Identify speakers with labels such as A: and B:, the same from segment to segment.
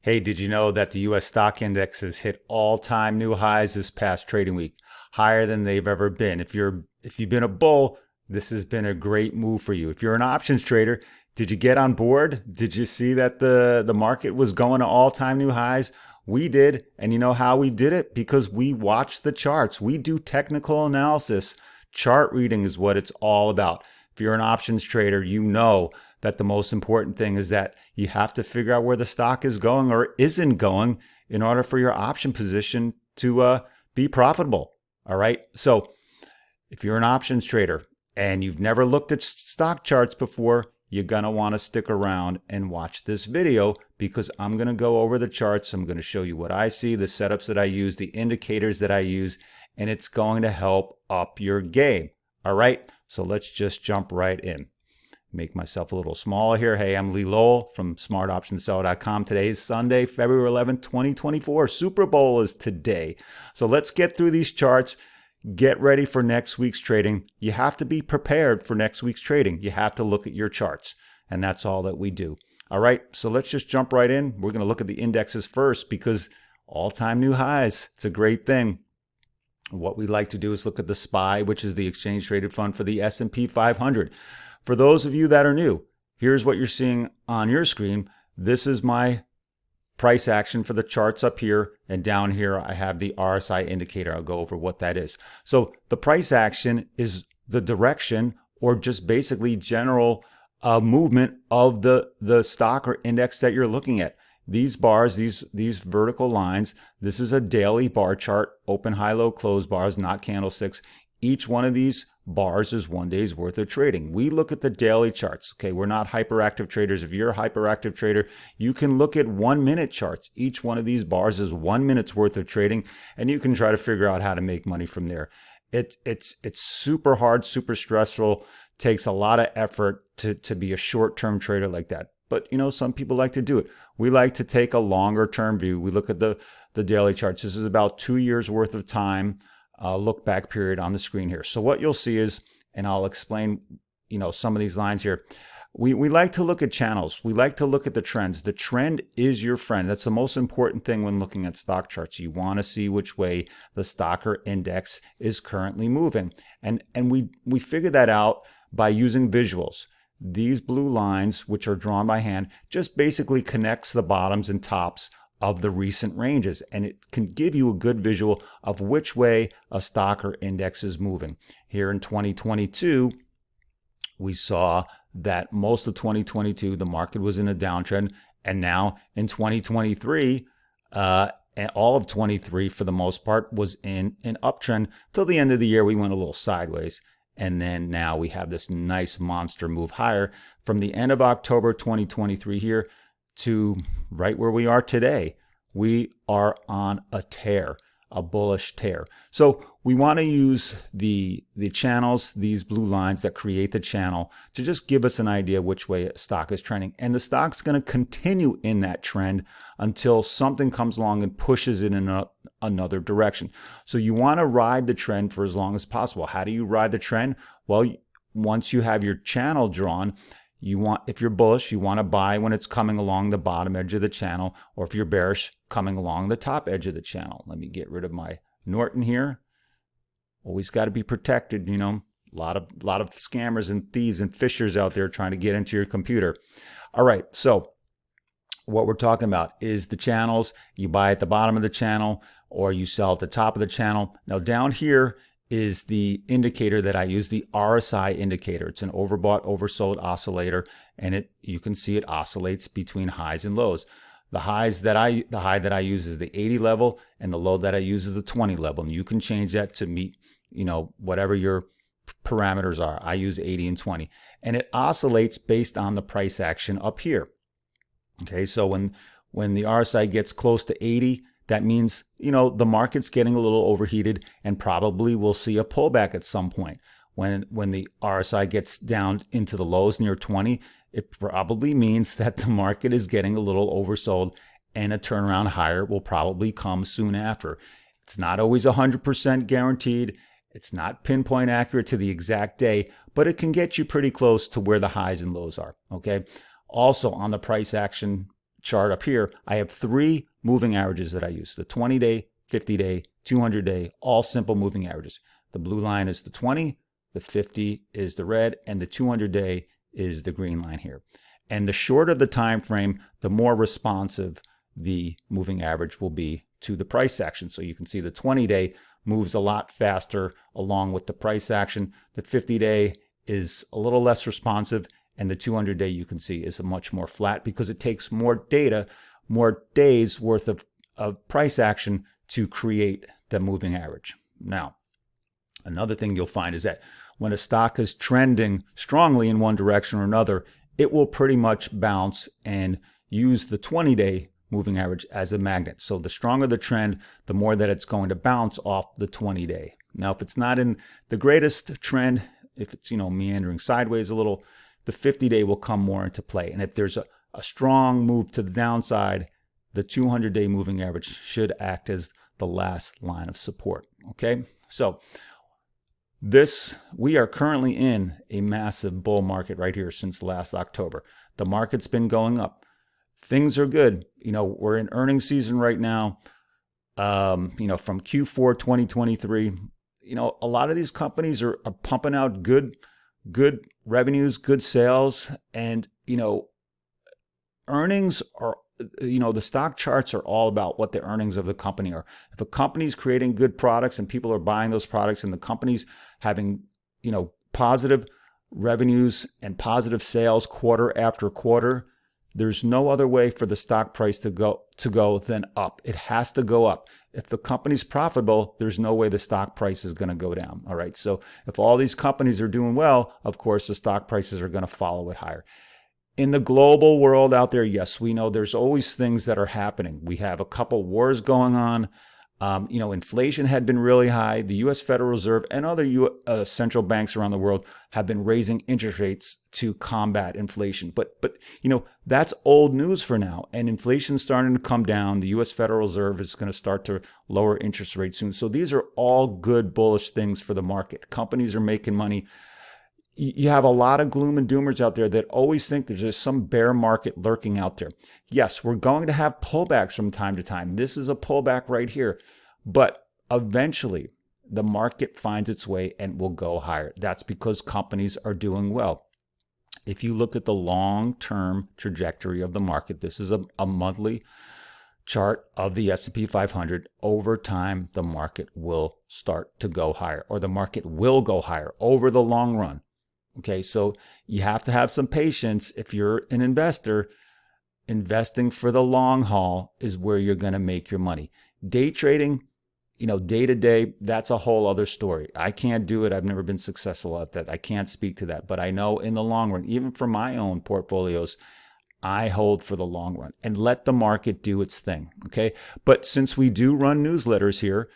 A: Hey, did you know that the US stock indexes hit all-time new highs this past trading week, higher than they've ever been? If you've been a bull, this has been a great move for you. If you're an options trader, did you get on board? Did you see that the market was going to all-time new highs? We did, and you know how we did it? Because we watched the charts. We do technical analysis. Chart reading is what it's all about. If you're an options trader, you know that the most important thing is that you have to figure out where the stock is going or isn't going in order for your option position to be profitable. All right. So if you're an options trader and you've never looked at stock charts before, you're going to want to stick around and watch this video because I'm going to go over the charts. I'm going to show you what I see, the setups that I use, the indicators that I use, and it's going to help up your game. All right. So let's just jump right in. Make myself a little smaller here. Hey, I'm Lowell from smartoptionseller.com. Today is Sunday, February 11th, 2024. Super Bowl is today. So let's get through these charts. Get ready for next week's trading. You have to be prepared for next week's trading. You have to look at your charts, and that's all that we do. All right, so let's just jump right in. We're going to look at the indexes first because all-time new highs. It's a great thing. What we like to do is look at the SPY, which is the exchange traded fund for the S&P 500. For those of you that are new, here's what you're seeing on your screen. This is my price action for the charts up here, and down here I have the RSI indicator. I'll go over what that is. So the price action is the direction or just basically general movement of the stock or index that you're looking at. These bars, these vertical lines, this is a daily bar chart, open, high, low, close bars, not candlesticks. Each one of these bars is 1 day's worth of trading. We look at the daily charts. Okay, we're not hyperactive traders. If you're a hyperactive trader, you can look at 1 minute charts. Each one of these bars is 1 minute's worth of trading, and you can try to figure out how to make money from there. It's super hard, super stressful. Takes a lot of effort to be a short-term trader like that. But you know, some people like to do it. We like to take a longer term view. We look at the daily charts. This is about 2 years worth of time. Look back period on the screen here. So what you'll see is, and I'll explain, you know, some of these lines here. We like to look at channels. We like to look at the trends. The trend is your friend. That's the most important thing when looking at stock charts. You want to see which way the stock or index is currently moving. And we figure that out by using visuals. These blue lines, which are drawn by hand, just basically connects the bottoms and tops of the recent ranges, and it can give you a good visual of which way a stock or index is moving. Here in 2022, we saw that most of 2022, the market was in a downtrend, and now in 2023, and all of 23 for the most part was in an uptrend. Till the end of the year, we went a little sideways. And then now we have this nice monster move higher from the end of October 2023 here to right where we are today. We are on a tear, a bullish tear. So we want to use the channels, these blue lines that create the channel, to just give us an idea which way a stock is trending. And the stock's going to continue in that trend until something comes along and pushes it in another direction. So you want to ride the trend for as long as possible. How do you ride the trend? Well, once you have your channel drawn, if you're bullish, you want to buy when it's coming along the bottom edge of the channel, or if you're bearish, coming along the top edge of the channel. Let me get rid of my Norton here. Always got to be protected, you know. A lot of scammers and thieves and fishers out there trying to get into your computer. All right, so what we're talking about is the channels. You buy at the bottom of the channel or you sell at the top of the channel. Now down here is the indicator that I use, the RSI indicator. It's an overbought, oversold oscillator, and you can see it oscillates between highs and lows. The high that I use is the 80 level, and the low that I use is the 20 level. And you can change that to meet, you know, whatever your parameters are. I use 80 and 20, and it oscillates based on the price action up here. Okay, so when the RSI gets close to 80, that means, you know, the market's getting a little overheated, and probably we'll see a pullback at some point. When the RSI gets down into the lows near 20, it probably means that the market is getting a little oversold, and a turnaround higher will probably come soon after. It's not always 100% guaranteed. It's not pinpoint accurate to the exact day, but it can get you pretty close to where the highs and lows are. Okay. Also on the price action chart up here, I have 3 moving averages that I use. The 20-day, 50-day, 200-day, all simple moving averages. The blue line is the 20, the 50 is the red, and the 200-day is the green line here. And the shorter the time frame, the more responsive the moving average will be to the price action. So you can see the 20-day moves a lot faster along with the price action. The 50-day is a little less responsive, and the 200-day you can see is a much more flat because it takes more data, more days worth of price action to create the moving average. Now, another thing you'll find is that when a stock is trending strongly in one direction or another, it will pretty much bounce and use the 20-day moving average as a magnet. So the stronger the trend, the more that it's going to bounce off the 20-day. Now, if it's not in the greatest trend, if it's, meandering sideways a little, the 50-day will come more into play. And if there's a strong move to the downside, the 200-day moving average should act as the last line of support. Okay, so we are currently in a massive bull market right here since last October. The market's been going up. Things are good. We're in earnings season right now. From Q4 2023, a lot of these companies are pumping out good revenues, good sales, and earnings are, the stock charts are all about what the earnings of the company are. If a company's creating good products and people are buying those products and the company's having, positive revenues and positive sales quarter after quarter, there's no other way for the stock price to go than up. It has to go up. If the company's profitable, there's no way the stock price is going to go down. All right. So if all these companies are doing well, of course, the stock prices are going to follow it higher. In the global world out there, yes, we know there's always things that are happening. We have a couple wars going on. Inflation had been really high. The U.S. Federal Reserve and other central banks around the world have been raising interest rates to combat inflation. But that's old news for now. And inflation's starting to come down. The U.S. Federal Reserve is going to start to lower interest rates soon. So these are all good bullish things for the market. Companies are making money. You have a lot of gloom and doomers out there that always think there's just some bear market lurking out there. Yes, we're going to have pullbacks from time to time. This is a pullback right here. But eventually, the market finds its way and will go higher. That's because companies are doing well. If you look at the long-term trajectory of the market, this is a monthly chart of the S&P 500. Over time, the market will start to go higher, or the market will go higher over the long run. Okay, so you have to have some patience. If you're an investor, investing for the long haul is where you're going to make your money. Day trading, day to day, that's a whole other story. I can't do it. I've never been successful at that. I can't speak to that. But I know in the long run, even for my own portfolios, I hold for the long run and let the market do its thing. Okay, but since we do run newsletters here,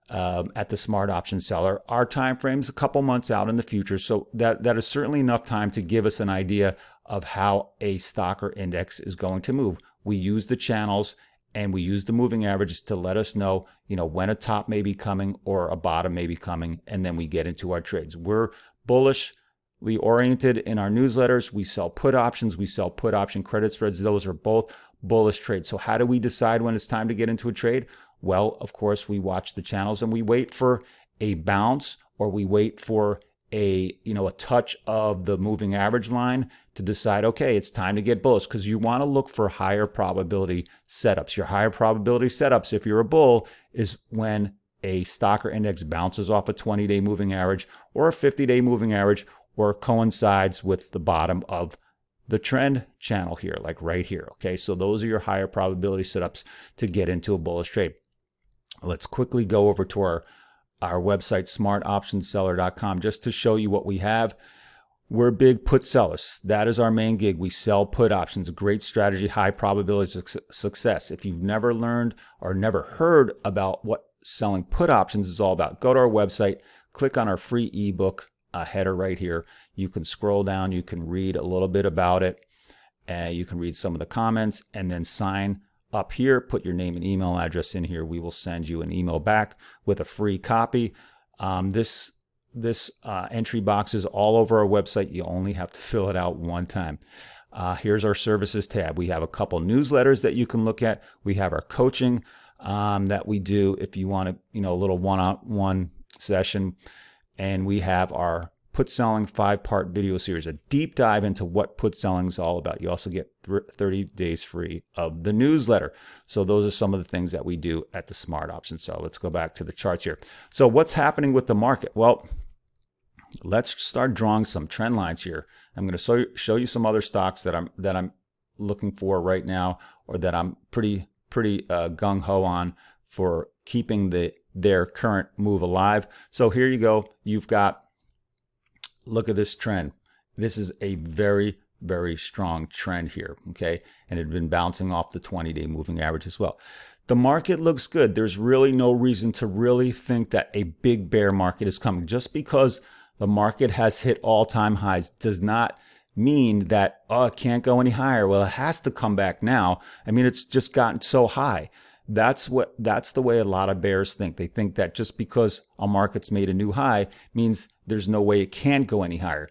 A: at the Smart Option Seller, our time frame is a couple months out in the future, so that is certainly enough time to give us an idea of how a stock or index is going to move. We use the channels and we use the moving averages to let us know, when a top may be coming or a bottom may be coming, and then we get into our trades. We're bullishly oriented in our newsletters. We sell put options, we sell put option credit spreads. Those are both bullish trades. So how do we decide when it's time to get into a trade? Well, of course, we watch the channels and we wait for a bounce, or we wait for a touch of the moving average line to decide, okay, it's time to get bullish, because you want to look for higher probability setups. Your higher probability setups, if you're a bull, is when a stock or index bounces off a 20-day moving average or a 50-day moving average, or coincides with the bottom of the trend channel here, like right here. Okay, so those are your higher probability setups to get into a bullish trade. Let's quickly go over to our website, smartoptionseller.com, just to show you what we have. We're big put sellers. That is our main gig. We sell put options, a great strategy, high probability of success. If you've never learned or never heard about what selling put options is all about, go to our website, click on our free ebook header right here. You can scroll down, you can read a little bit about it, you can read some of the comments, and then sign up here, put your name and email address in here. We will send you an email back with a free copy. This entry box is all over our website. You only have to fill it out one time. Here's our services tab. We have a couple newsletters that you can look at. We have our coaching that we do if you want to, a little one-on-one session. And we have our put selling 5-part video series, a deep dive into what put selling is all about. You also get 30 days free of the newsletter. So those are some of the things that we do at the Smart Option. So let's go back to the charts here. So what's happening with the market? Well, let's start drawing some trend lines here. I'm going to show you some other stocks that I'm looking for right now, or that I'm pretty gung-ho on for keeping their current move alive. So here you go. You've got, look at this trend. This is a very, very strong trend here, okay? And it had been bouncing off the 20-day moving average as well. The market looks good. There's really no reason to really think that a big bear market is coming. Just because the market has hit all-time highs does not mean that, oh, it can't go any higher. Well, it has to come back now. I mean, it's just gotten so high. That's the way a lot of bears think. They think that just because a market's made a new high means there's no way it can go any higher.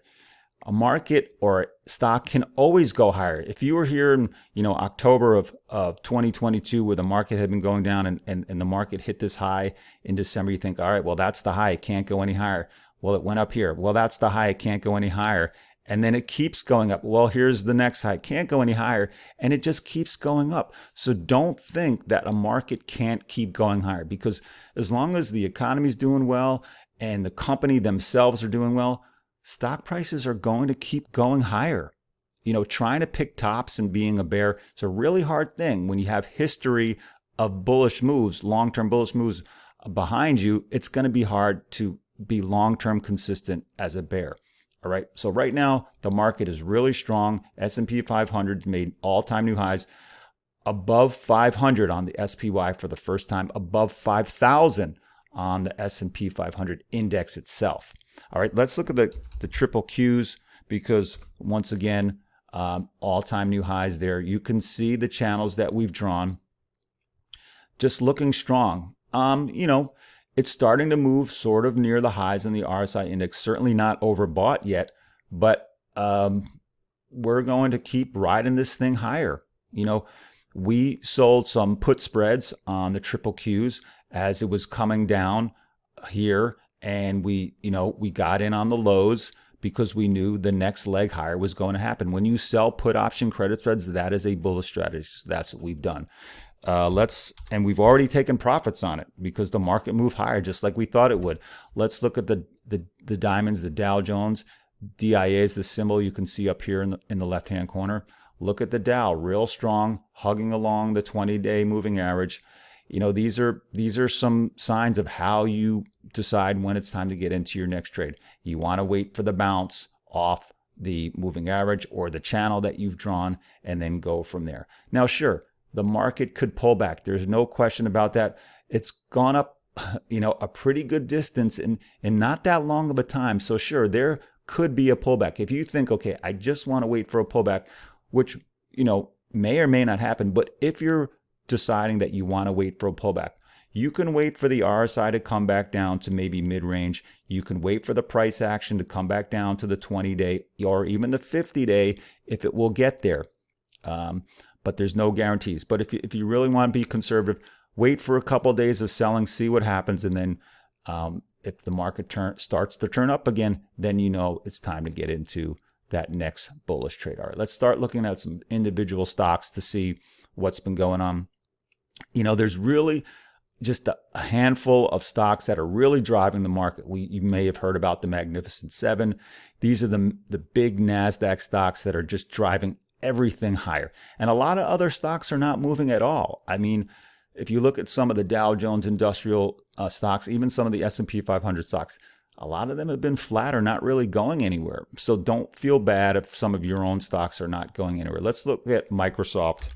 A: A market or a stock can always go higher. If you were here in October of 2022, where the market had been going down and the market hit this high in December, you think, all right, well, that's the high. It can't go any higher. Well, it went up here. Well, that's the high. It can't go any higher. And then it keeps going up. Well, here's the next high. Can't go any higher. And it just keeps going up. So don't think that a market can't keep going higher, because as long as the economy's doing well and the company themselves are doing well, stock prices are going to keep going higher. Trying to pick tops and being a bear is a really hard thing when you have history of bullish moves, long-term bullish moves behind you. It's going to be hard to be long-term consistent as a bear. All right. So right now, the market is really strong. S&P 500 made all-time new highs, above 500 on the SPY for the first time, above 5,000 on the S&P 500 index itself. All right. Let's look at the triple Qs, because once again, all-time new highs there. You can see the channels that we've drawn just looking strong. It's starting to move sort of near the highs in the RSI index. Certainly not overbought yet, but we're going to keep riding this thing higher. We sold some put spreads on the triple Qs as it was coming down here, and we got in on the lows because we knew the next leg higher was going to happen. When you sell put option credit spreads, that is a bullish strategy. That's what we've done. And we've already taken profits on it because the market moved higher just like we thought it would. Let's look at the diamonds, the Dow Jones. DIA is the symbol you can see up here in the left-hand corner. Look at the Dow, real strong, hugging along the 20-day moving average. These are some signs of how you decide when it's time to get into your next trade. You want to wait for the bounce off the moving average or the channel that you've drawn and then go from there. Now, sure, the market could pull back. There's no question about that. It's gone up, a pretty good distance in not that long of a time. So sure, there could be a pullback. If you think, okay, I just want to wait for a pullback, which, may or may not happen. But if you're deciding that you want to wait for a pullback, you can wait for the RSI to come back down to maybe mid-range. You can wait for the price action to come back down to the 20-day or even the 50-day if it will get there. But there's no guarantees. But if you really want to be conservative, wait for a couple of days of selling, see what happens, and then if the market starts to turn up again, then it's time to get into that next bullish trade. All right, let's start looking at some individual stocks to see what's been going on. There's really just a handful of stocks that are really driving the market. You may have heard about the Magnificent Seven. These are the big NASDAQ stocks that are just driving everything higher. And a lot of other stocks are not moving at all. I mean, if you look at some of the Dow Jones industrial stocks, even some of the S&P 500 stocks, a lot of them have been flat or not really going anywhere. So don't feel bad if some of your own stocks are not going anywhere. Let's look at Microsoft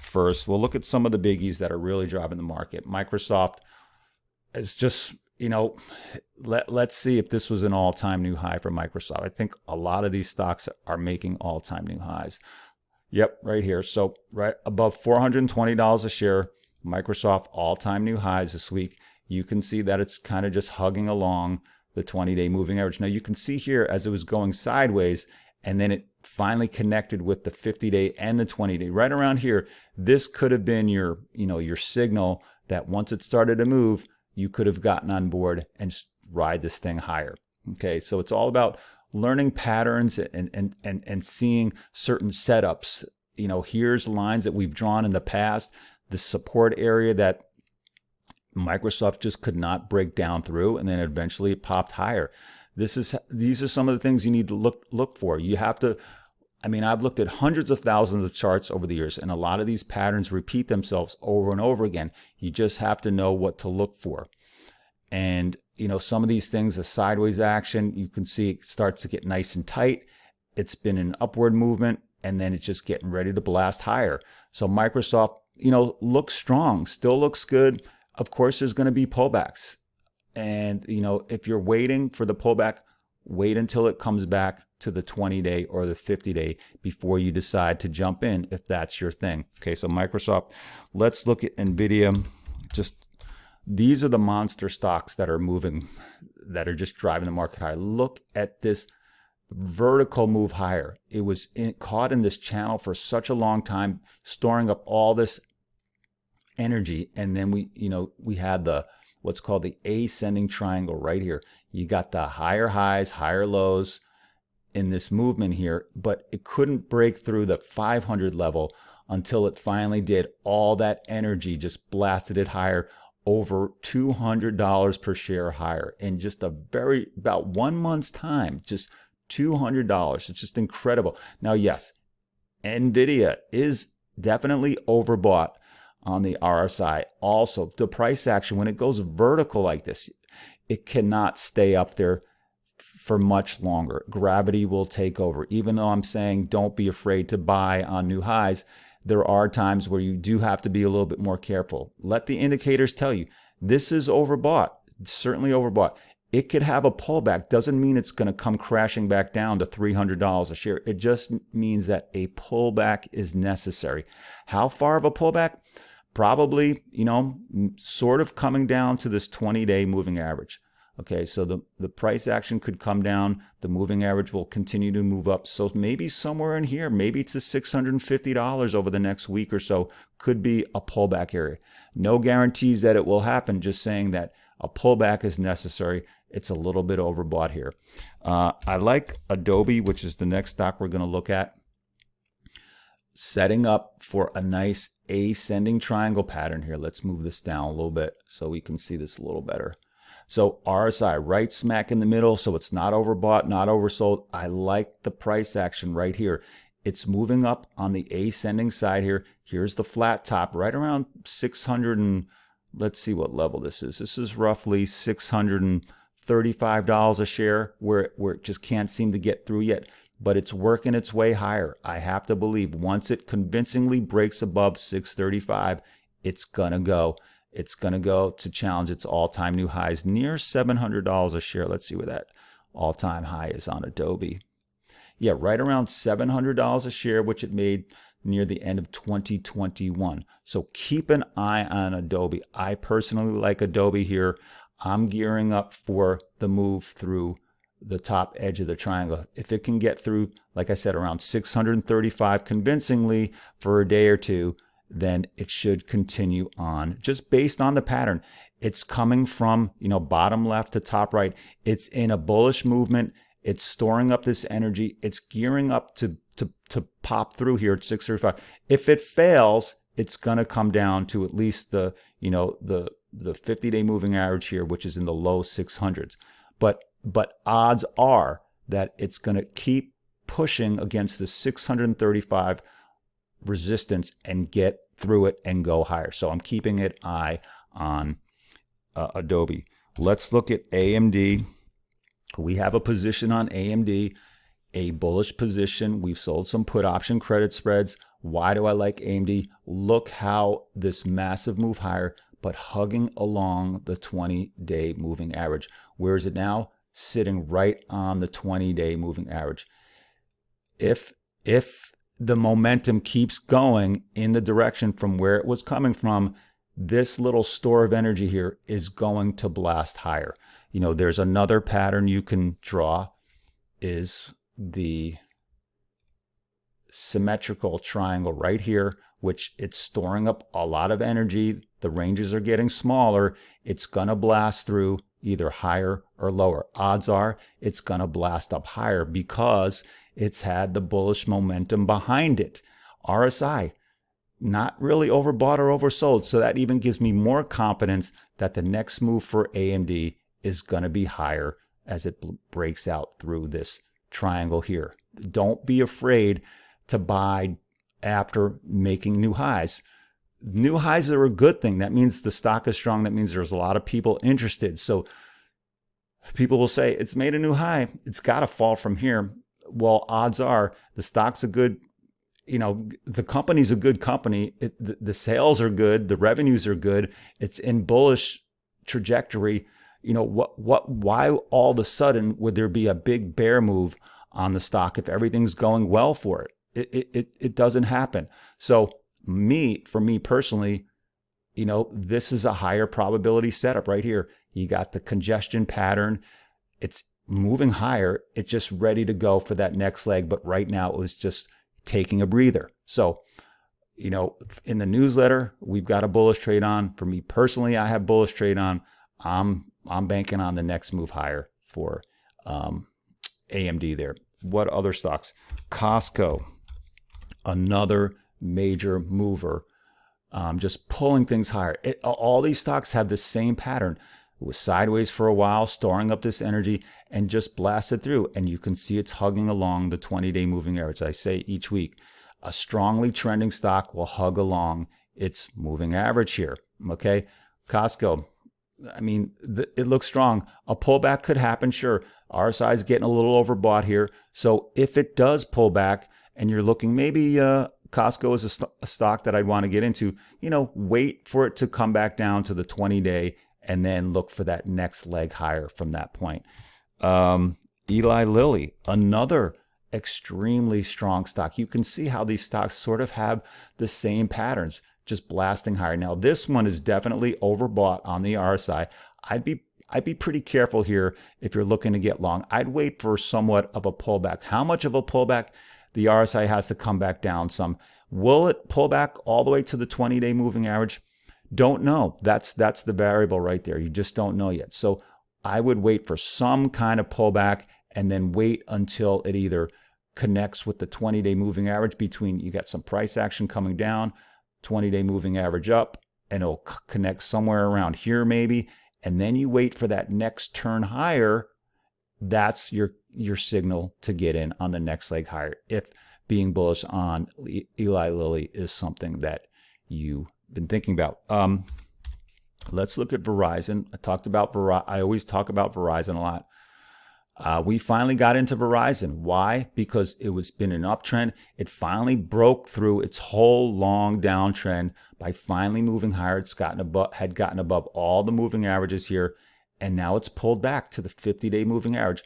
A: first. We'll look at some of the biggies that are really driving the market. Microsoft is just, let's see if this was an all-time new high for Microsoft. I think a lot of these stocks are making all-time new highs. Yep, right here. So right above $420 a share, Microsoft all-time new highs this week. You can see that it's kind of just hugging along the 20-day moving average. Now you can see here as it was going sideways and then it finally connected with the 50-day and the 20-day. Right around here, this could have been your, your signal that once it started to move, you could have gotten on board and ride this thing higher. Okay, so it's all about learning patterns and seeing certain setups. Here's lines that we've drawn in the past, the support area that Microsoft just could not break down through, and then eventually it popped higher. These are some of the things you need to look for. You have to, I've looked at hundreds of thousands of charts over the years, and a lot of these patterns repeat themselves over and over again. You just have to know what to look for. And some of these things, a sideways action, you can see it starts to get nice and tight. It's been an upward movement, and then it's just getting ready to blast higher. So Microsoft, looks strong, still looks good. Of course, there's going to be pullbacks. And, if you're waiting for the pullback, wait until it comes back to the 20-day or the 50-day before you decide to jump in, if that's your thing. Okay, so Microsoft, let's look at NVIDIA. These are the monster stocks that are moving, that are just driving the market higher. Look at this vertical move higher. It was caught in this channel for such a long time, storing up all this energy. And then we had what's called the ascending triangle right here. You got the higher highs, higher lows in this movement here, but it couldn't break through the 500 level until it finally did. All that energy just blasted it higher, over $200 per share higher in just about 1 month's time, just $200. It's just incredible. Now, yes, NVIDIA is definitely overbought on the RSI. Also, the price action, when it goes vertical like this, it cannot stay up there for much longer. Gravity will take over. Even though I'm saying don't be afraid to buy on new highs, there are times where you do have to be a little bit more careful. Let the indicators tell you this is overbought, certainly overbought. It could have a pullback. Doesn't mean it's going to come crashing back down to $300 a share. It just means that a pullback is necessary. How far of a pullback? Probably, sort of coming down to this 20-day moving average. Okay, so the price action could come down. The moving average will continue to move up. So maybe somewhere in here, maybe it's $650 over the next week or so, could be a pullback area. No guarantees that it will happen, just saying that a pullback is necessary. It's a little bit overbought here. I like Adobe, which is the next stock we're going to look at. Setting up for a nice ascending triangle pattern here. Let's move this down a little bit so we can see this a little better. So RSI right smack in the middle, so it's not overbought, not oversold. I like the price action right here. It's moving up on the ascending side here. Here's the flat top right around 600 and let's see what level this is. This is roughly $635 a share where it just can't seem to get through yet. But it's working its way higher. I have to believe once it convincingly breaks above 635, it's going to go. It's going to go to challenge its all-time new highs near $700 a share. Let's see where that all-time high is on Adobe. Yeah, right around $700 a share, which it made near the end of 2021. So keep an eye on Adobe. I personally like Adobe here. I'm gearing up for the move through the top edge of the triangle. If it can get through, like I said, around 635 convincingly for a day or two, then it should continue on just based on the pattern. It's coming from, bottom left to top right. It's in a bullish movement. It's storing up this energy. It's gearing up to pop through here at 635. If it fails, it's going to come down to at least the 50-day moving average here, which is in the low 600s. But odds are that it's going to keep pushing against the 635 resistance and get through it and go higher. So I'm keeping an eye on Adobe. Let's look at AMD. We have a position on AMD, a bullish position. We've sold some put option credit spreads. Why do I like AMD? Look how this massive move higher, but hugging along the 20-day moving average. Where is it now? Sitting right on the 20-day moving average. If the momentum keeps going in the direction from where it was coming from, this little store of energy here is going to blast higher. There's another pattern you can draw, is the symmetrical triangle right here, which it's storing up a lot of energy. The ranges are getting smaller. It's going to blast through either higher or lower. Odds are it's going to blast up higher because it's had the bullish momentum behind it. RSI, not really overbought or oversold. So that even gives me more confidence that the next move for AMD is going to be higher as it breaks out through this triangle here. Don't be afraid to buy after making new highs. New highs are a good thing. That means the stock is strong. That means there's a lot of people interested. So people will say, it's made a new high. It's got to fall from here. Well, odds are the stock's a good, the company's a good company. The sales are good. The revenues are good. It's in bullish trajectory. Why all of a sudden would there be a big bear move on the stock if everything's going well for it? It doesn't happen. So for me personally, this is a higher probability setup right here. You got the congestion pattern. It's moving higher. It's just ready to go for that next leg. But right now it was just taking a breather. So, in the newsletter, we've got a bullish trade on. For me personally, I have bullish trade on. I'm banking on the next move higher for AMD there. What other stocks? Costco, another major mover, just pulling things higher. All these stocks have the same pattern. It was sideways for a while, storing up this energy, and just blasted through. And you can see it's hugging along the 20-day moving average. I say each week, a strongly trending stock will hug along its moving average here. Okay, Costco. It looks strong. A pullback could happen, sure. RSI is getting a little overbought here. So if it does pull back and you're looking, maybe Costco is a stock that I'd want to get into, wait for it to come back down to the 20-day and then look for that next leg higher from that point. Eli Lilly, another extremely strong stock. You can see how these stocks sort of have the same patterns, just blasting higher. Now, this one is definitely overbought on the RSI. I'd be pretty careful here if you're looking to get long. I'd wait for somewhat of a pullback. How much of a pullback? The RSI has to come back down some. Will it pull back all the way to the 20-day moving average? Don't know. That's the variable right there. You just don't know yet. So I would wait for some kind of pullback and then wait until it either connects with the 20-day moving average between, you got some price action coming down, 20-day moving average up, and it'll connect somewhere around here maybe. And then you wait for that next turn higher. That's your signal to get in on the next leg higher. If being bullish on Eli Lilly is something that you've been thinking about. Let's look at Verizon. I always talk about Verizon a lot. We finally got into Verizon. Why? Because it was been an uptrend. It finally broke through its whole long downtrend by finally moving higher. Had gotten above all the moving averages here, and now it's pulled back to the 50-day moving average.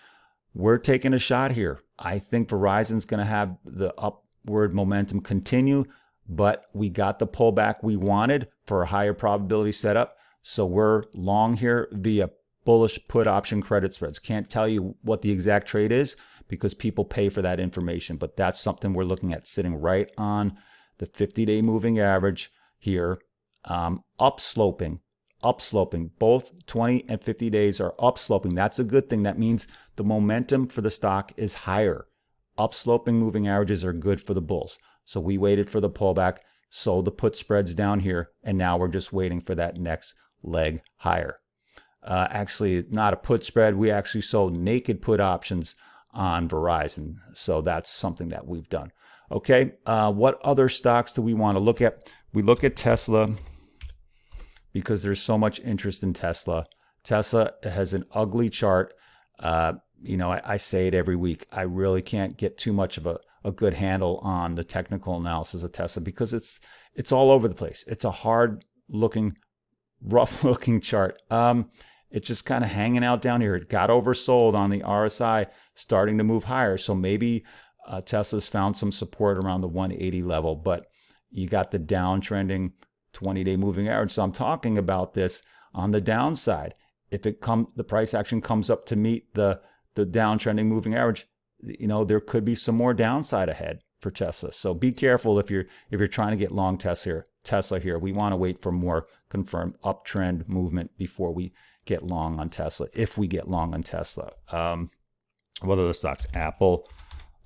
A: We're taking a shot here. I think Verizon's going to have the upward momentum continue, but we got the pullback we wanted for a higher probability setup. So we're long here via bullish put option credit spreads. Can't tell you what the exact trade is because people pay for that information, but that's something we're looking at, sitting right on the 50-day moving average here, upsloping. Both 20 and 50 days are upsloping. That's a good thing. That means the momentum for the stock is higher. Upsloping moving averages are good for the bulls. So we waited for the pullback, sold the put spreads down here, and now we're just waiting for that next leg higher. Actually, not a put spread. We actually sold naked put options on Verizon. So that's something that we've done. Okay, what other stocks do we want to look at? We look at Tesla because there's so much interest in Tesla. Tesla has an ugly chart. I say it every week. I really can't get too much of a good handle on the technical analysis of Tesla because it's all over the place. It's a hard-looking, rough-looking chart. It's just kind of hanging out down here. It got oversold on the RSI, starting to move higher. So maybe Tesla's found some support around the 180 level, but you got the downtrending 20-day moving average. So I'm talking about this on the downside. If the price action comes up to meet the downtrending moving average, there could be some more downside ahead for Tesla. So be careful if you're trying to get long Tesla here. We want to wait for more confirmed uptrend movement before we get long on Tesla, if we get long on Tesla. What are the stocks? Apple,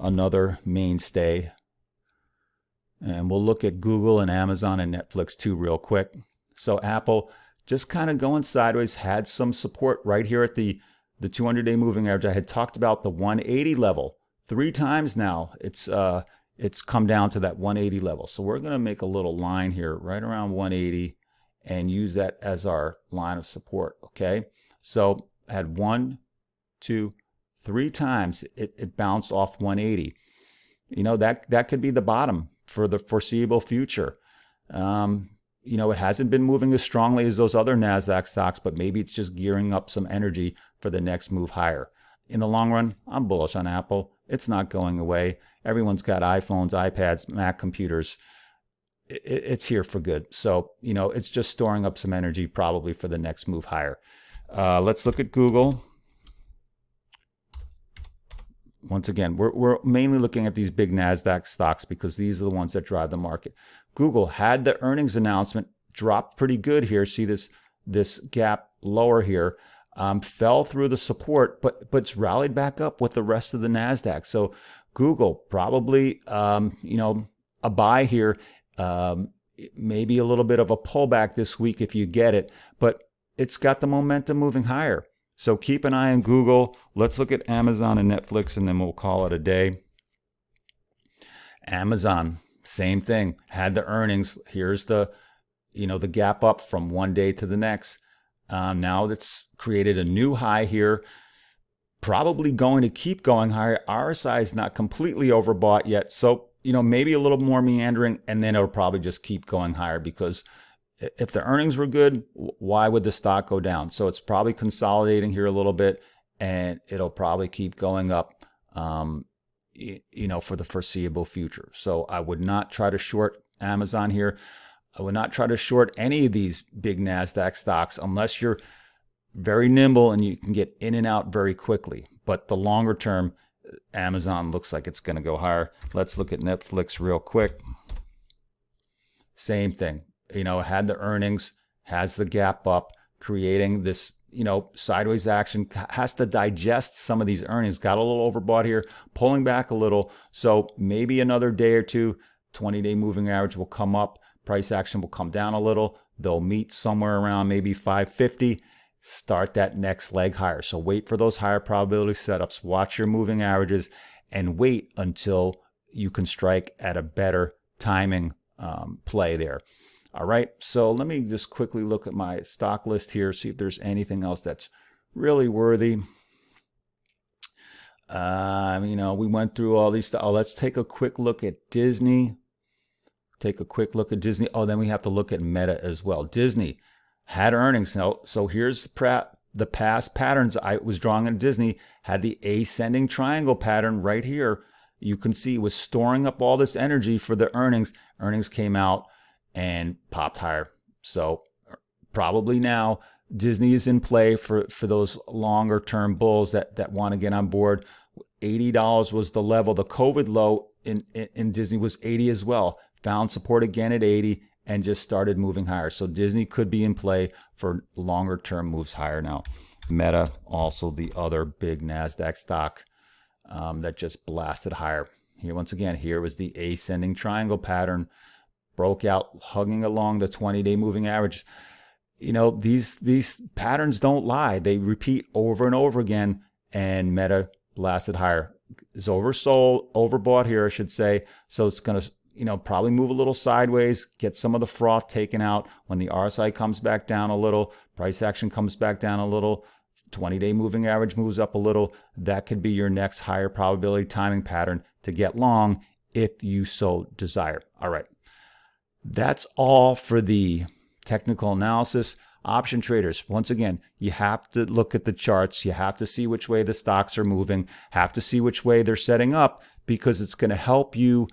A: another mainstay. And we'll look at Google and Amazon and Netflix too real quick. So Apple just kind of going sideways, had some support right here at the 200-day moving average. I had talked about the 180 level 3 times now. It's come down to that 180 level. So we're going to make a little line here right around 180 and use that as our line of support, okay? So I had 1, 2, 3 times it bounced off 180. You know, that could be the bottom for the foreseeable future. You know, it hasn't been moving as strongly as those other NASDAQ stocks, but maybe it's just gearing up some energy for the next move higher. In the long run, I'm bullish on Apple. It's not going away. Everyone's got iPhones, iPads, Mac computers. It's here for good. So, you know, it's just storing up some energy probably for the next move higher. Let's look at Google. Once again, we're mainly looking at these big NASDAQ stocks because these are the ones that drive the market. Google had the earnings announcement, dropped pretty good here. See this gap lower here. Fell through the support, but it's rallied back up with the rest of the NASDAQ. So Google probably, you know, a buy here, maybe a little bit of a pullback this week if you get it, but it's got the momentum moving higher. So keep an eye on Google. Let's look at Amazon and Netflix, and then we'll call it a day. Amazon, same thing. Had the earnings. Here's the, you know, the gap up from one day to the next. Now that's created a new high here. Probably going to keep going higher. RSI is not completely overbought yet. So, you know, maybe a little more meandering, and then it'll probably just keep going higher because if the earnings were good, why would the stock go down? So it's probably consolidating here a little bit, and it'll probably keep going up, you know, for the foreseeable future. So I would not try to short Amazon here. I would not try to short any of these big NASDAQ stocks unless you're very nimble and you can get in and out very quickly. But the longer term, Amazon looks like it's going to go higher. Let's look at Netflix real quick. Same thing. You know, had the earnings, has the gap up, creating this, you know, sideways action, has to digest some of these earnings. Got a little overbought here, pulling back a little. So maybe another day or two, 20-day moving average will come up. Price action will come down a little. They'll meet somewhere around maybe 550. Start that next leg higher. So wait for those higher probability setups. Watch your moving averages and wait until you can strike at a better timing play there. All right, so let me just quickly look at my stock list here, see if there's anything else that's really worthy. You know, we went through all these stuff. Oh, let's take a quick look at Disney. Take a quick look at Disney. Oh, then we have to look at Meta as well. Disney had earnings. Now, so here's the past patterns I was drawing on Disney. Had the ascending triangle pattern right here. You can see it was storing up all this energy for the earnings. Earnings came out and popped higher. So probably now Disney is in play for those longer term bulls that want to get on board. $80 was the level. The COVID low in Disney was 80 as well. Found support again at 80 and just started moving higher. So Disney could be in play for longer term moves higher now. Meta, also the other big NASDAQ stock that just blasted higher. Here, once again, here was the ascending triangle pattern. Broke out, hugging along the 20-day moving average. You know, these patterns don't lie. They repeat over and over again, and Meta blasted higher. It's oversold, overbought here, I should say. So it's going to, you know, probably move a little sideways, get some of the froth taken out. When the RSI comes back down a little, price action comes back down a little, 20-day moving average moves up a little. That could be your next higher probability timing pattern to get long if you so desire. All right. That's all for the technical analysis. Option traders, once again, you have to look at the charts. You have to see which way the stocks are moving, have to see which way they're setting up, because it's going to help you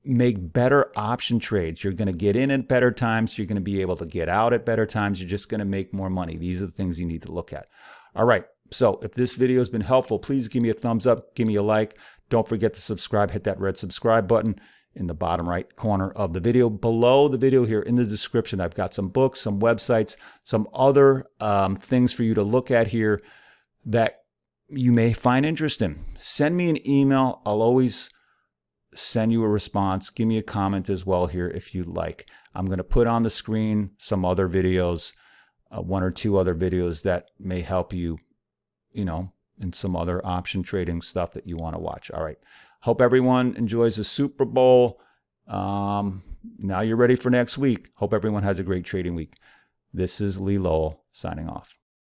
A: make better option trades. You're going to get in at better times. You're going to be able to get out at better times. You're just going to make more money. These are the things you need to look at. All right. So if this video has been helpful, please give me a thumbs up, give me a like. Don't forget to subscribe, hit that red subscribe button in the bottom right corner of the video. Below the video here in the description, I've got some books, some websites, some other things for you to look at here that you may find interesting. Send me an email. I'll always send you a response. Give me a comment as well here if you'd like. I'm going to put on the screen some other videos, one or two other videos that may help you, in some other option trading stuff that you want to watch. All right. Hope everyone enjoys the Super Bowl. Now you're ready for next week. Hope everyone has a great trading week. This is Lowell signing off.